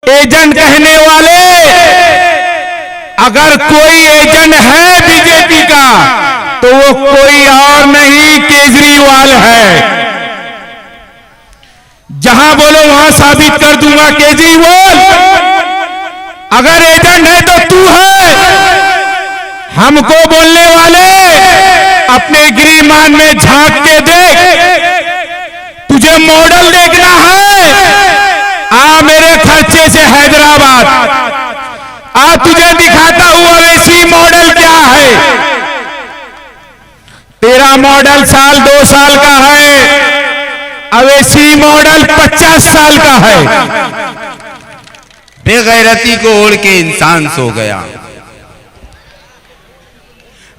Agent कहने वाले, अगर कोई एजेंट है बीजेपी का तो वो कोई और नहीं केजरीवाल है। जहां बोलो वहां साबित कर दूंगा केजरीवाल, अगर एजेंट है तो तू है। हमको बोलने वाले अपने गिरिमान में झांक के देख, तुझे मॉडल देखना है, आ मेरे खर्चे से हैदराबाद, आ तुझे दिखाता हूं अवैसी मॉडल क्या है। तेरा मॉडल साल 2 साल का है, अवैसी मॉडल 50 साल का है। बेगैरती को ओढ़ के इंसान सो गया,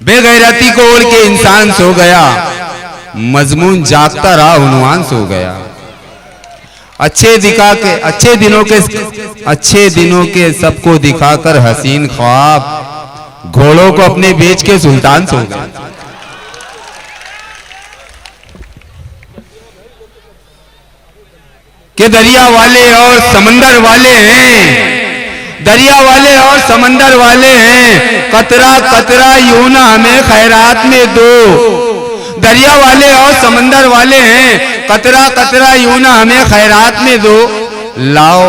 बेगैरती को ओढ़ के इंसान सो गया, मजमून जागता रहा उन्वान सो गया। अच्छे दिनों के सबको दिखाकर हसीन ख्वाब, घोड़ों को अपने बेच के सुल्तान सो गया। के दरिया वाले और समंदर वाले हैं, दरिया वाले और समंदर वाले हैं, कतरा कतरा यूं ना हमें खैरात में दो। दरिया वाले और समंदर वाले हैं, कतरा कतरा यूं ना हमें खैरात में दो। लाओ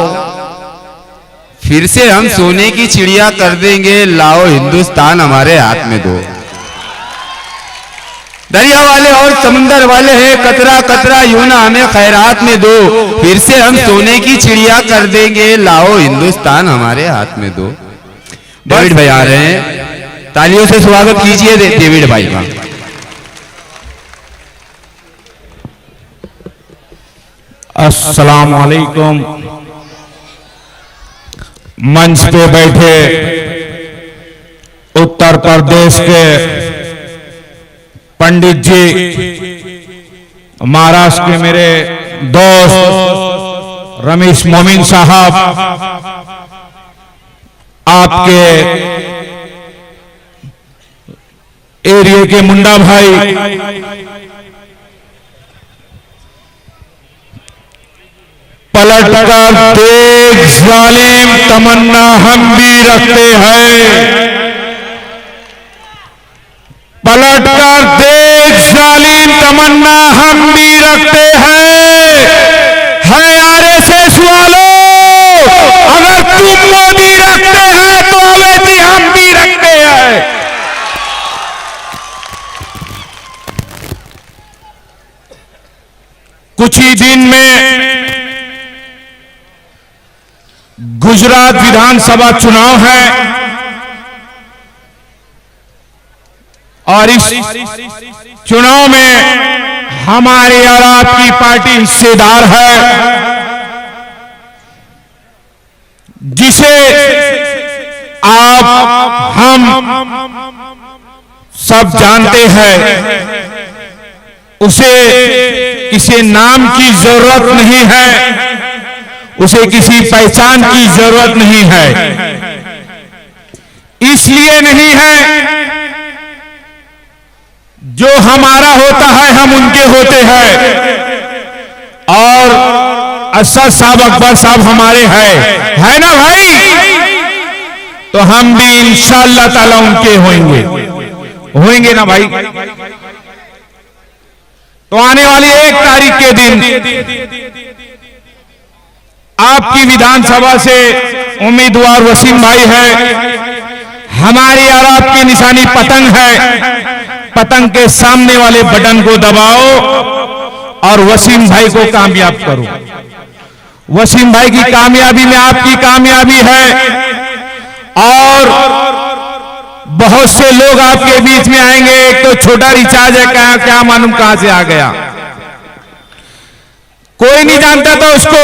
फिर से हम सोने की चिड़िया कर देंगे, लाओ हिंदुस्तान हमारे हाथ में दो। दरिया वाले और समंदर वाले हैं, कतरा कतरा यूं ना हमें खैरात में दो। फिर से हम सोने की चिड़िया कर देंगे, लाओ हिंदुस्तान हमारे हाथ में दो। डेविड भाई आ रहे हैं, तालियों से स्वागत कीजिए डेविड भाई का। अस्सलाम वालेकुम। मंच पे बैठे उत्तर प्रदेश के पंडित जी, महाराष्ट्र के मेरे दोस्त रमेश मोमिन साहब, आपके एरिया के मुंडा भाई, पलट कर देख जालिम तमन्ना हम भी रखते हैं, पलट कर देख जालिम तमन्ना हम भी रखते हैं। है आरएसएस वालों, अगर तुम मोदी रखते हैं तो अवैधी हम भी रखते हैं। कुछ ही दिन में गुजरात विधानसभा चुनाव है और इस चुनाव में हमारी और आपकी पार्टी हिस्सेदार है, जिसे आप हम सब जानते हैं। उसे किसी नाम की जरूरत नहीं है, उसे किसी पहचान की जरूरत नहीं है। इसलिए नहीं है, जो हमारा होता है हम उनके होते हैं, और असद साहब अकबर साहब हमारे हैं, है ना भाई? तो हम भी इंशाअल्लाह ताला उनके होंगे ना भाई? तो आने वाली 1 तारीख के दिन आपकी विधानसभा से उम्मीदवार वसीम भाई है, हमारी और आपकी निशानी पतंग है। पतंग के सामने वाले बटन को दबाओ और वसीम भाई को कामयाब करो। वसीम भाई की कामयाबी में आपकी कामयाबी है, और बहुत से लोग आपके बीच में आएंगे। एक तो छोटा रिचार्ज है, क्या मालूम कहां से आ गया, कोई नहीं जानता था उसको।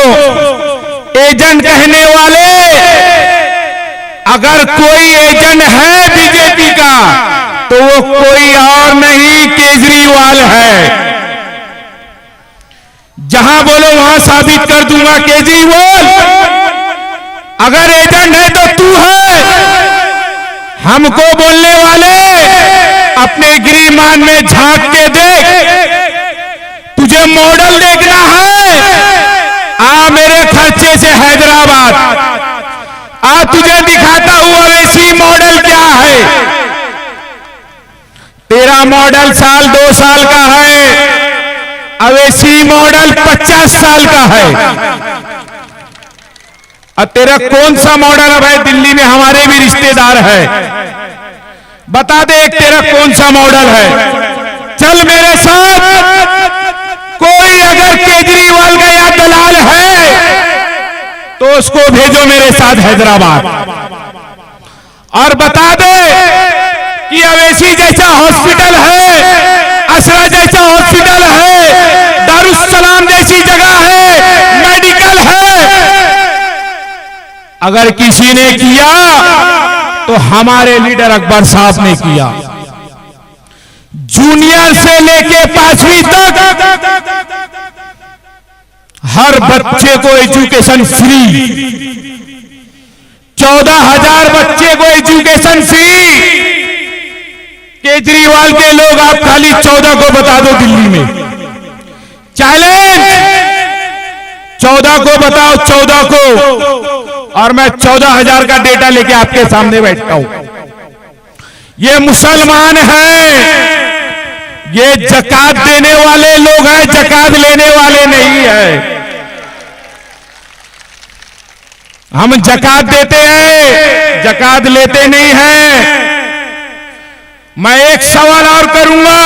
एजेंट कहने वाले, अगर कोई एजेंट है बीजेपी का तो वो कोई और नहीं केजरीवाल है। जहां बोलो वहां साबित कर दूंगा केजरीवाल, अगर एजेंट है तो तू है। हमको बोलने वाले अपने गिरिमान में झांक के देख, तुझे मॉडल देखना है, आ मेरे खर्चे से हैदराबाद, मॉडल साल 2 साल का है, अवेसी मॉडल 50 साल का है। और तेरा कौन सा मॉडल है भाई? दिल्ली में हमारे भी रिश्तेदार है, बता दे एक तेरा कौन सा मॉडल है। चल मेरे साथ, कोई अगर केजरीवाल का या दलाल है तो उसको भेजो मेरे साथ हैदराबाद, और बता दे कि अवेसी जैसा हॉस्पिटल है, असरा जैसा हॉस्पिटल है, दारुस्सलाम जैसी जगह है, मेडिकल है, अगर किसी ने किया तो हमारे लीडर अकबर साहब ने किया। जूनियर से लेके 5वीं तक हर बच्चे को एजुकेशन फ्री, 14,000 बच्चे को एजुकेशन फ्री। केजरीवाल के लोग आप खाली 14 को बता दो दिल्ली में, चैलेंज 14 को बताओ, 14 को, और मैं 14,000 का डेटा लेके आपके सामने बैठता हूं। ये मुसलमान हैं, ये जकात देने वाले लोग हैं, जकात लेने वाले नहीं है। हम जकात देते हैं, जकात लेते नहीं हैं। मैं एक सवाल और करूंगा,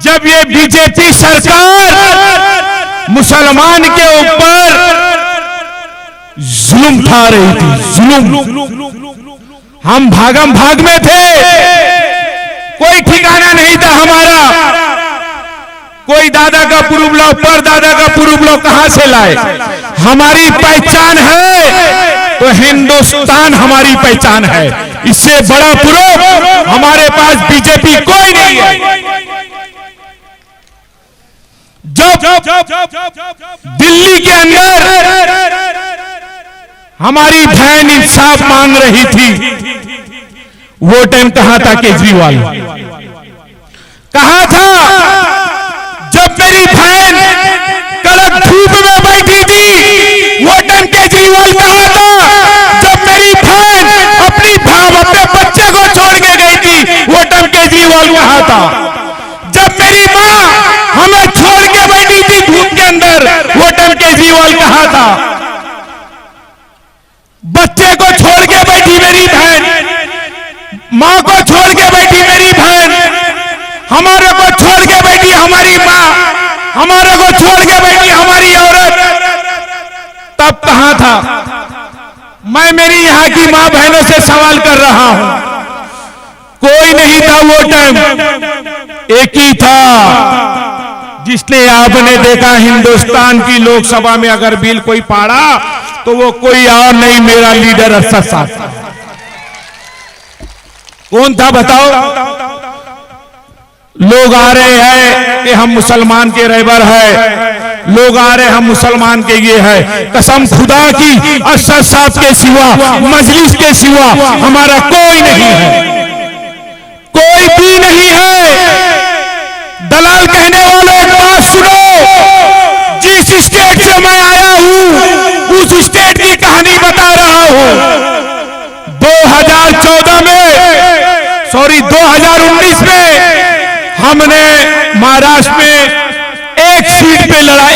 जब ये बीजेपी सरकार मुसलमान के ऊपर जुल्म ढा रही थी, जुल्म, हम भागम भाग में थे, कोई ठिकाना नहीं था हमारा। कोई दादा का प्रूफ लाओ, परदादा का प्रूफ लाओ, कहां से लाए? हमारी पहचान है तो हिंदुस्तान हमारी पहचान है, इससे बड़ा प्रूफ हमारे पास बीजेपी कोई नहीं है। जब दिल्ली के अंदर हमारी बहन इंसाफ मांग रही थी, वो टाइम कहां था केजरीवाल? कहां था जब मेरी बहन कड़क धूप में बैठी थी? वो टाइम केजरीवाल कहां था? जब मेरी बहन अपने बच्चे को छोड़ के गई थी, वो टाइम केजरीवाल कहां था? जब मेरी मां हमें छोड़ के बैठी थी धूप के अंदर, वो टाइम केजरीवाल कहां था? बच्चे को छोड़ के बैठी मेरी बहन, मां को छोड़ के बैठी मेरी बहन, हमारे को छोड़ के बैठी हमारी मां, हमारे को छोड़ के बैठी हमारी औरत, तब कहां था? मैं मेरी यहां की मां बहनों से सवाल कर रहा हूं, कोई नहीं था वो टाइम, एक ही था जिसने, आपने देखा हिंदुस्तान की लोकसभा में अगर बिल कोई पाड़ा तो वो कोई और नहीं, मेरा लीडर अरशद साहब। कौन था बताओ? लोग आ रहे हैं कि हम मुसलमान के रहबर है, लोग आ रहे हैं हम मुसलमान के ये है। कसम खुदा की अरशद साहब के सिवा, मजलिस के सिवा हमारा कोई नहीं है, कोई भी नहीं है। दलाल कहने वालों एक बात सुनो, जिस स्टेट से मैं आया हूं उस स्टेट की कहानी बता रहा हूं। 2014 में, सॉरी 2019 में हमने महाराष्ट्र में एक सीट पे लड़ा,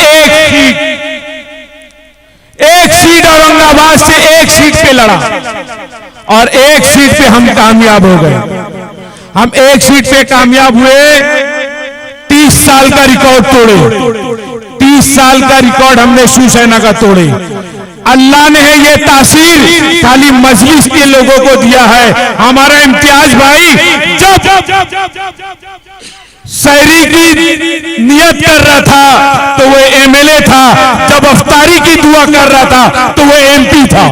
एक सीट औरंगाबाद से एक सीट पे लड़ा, और एक सीट पे हम कामयाब हो गए। हम एक सीट पे कामयाब हुए, 30 साल का रिकॉर्ड तोड़े, 30 साल का रिकॉर्ड हमने शिवसेना का तोड़े। अल्लाह ने ये तासीर खाली मजलिस के लोगों को दिया है। हमारा इम्तियाज भाई जब शहरी की नियत कर रहा था तो वो एमएलए था, जब अफ्तारी की दुआ कर रहा था तो वो एमपी था।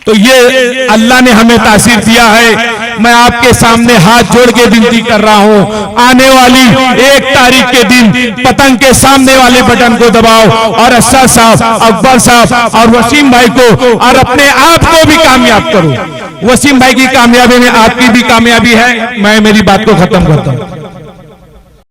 तो ये अल्लाह ने हमें तासीर दिया है। मैं आपके सामने हाथ जोड़ के विनती कर रहा हूं, आने वाली 1 तारीख के दिन पतंग के सामने वाले बटन को दबाओ और अरशद साहब, अकबर साहब और वसीम भाई को और अपने आप को भी कामयाब करो। वसीम भाई की कामयाबी में आपकी भी कामयाबी है। मैं मेरी बात को खत्म करता हूं।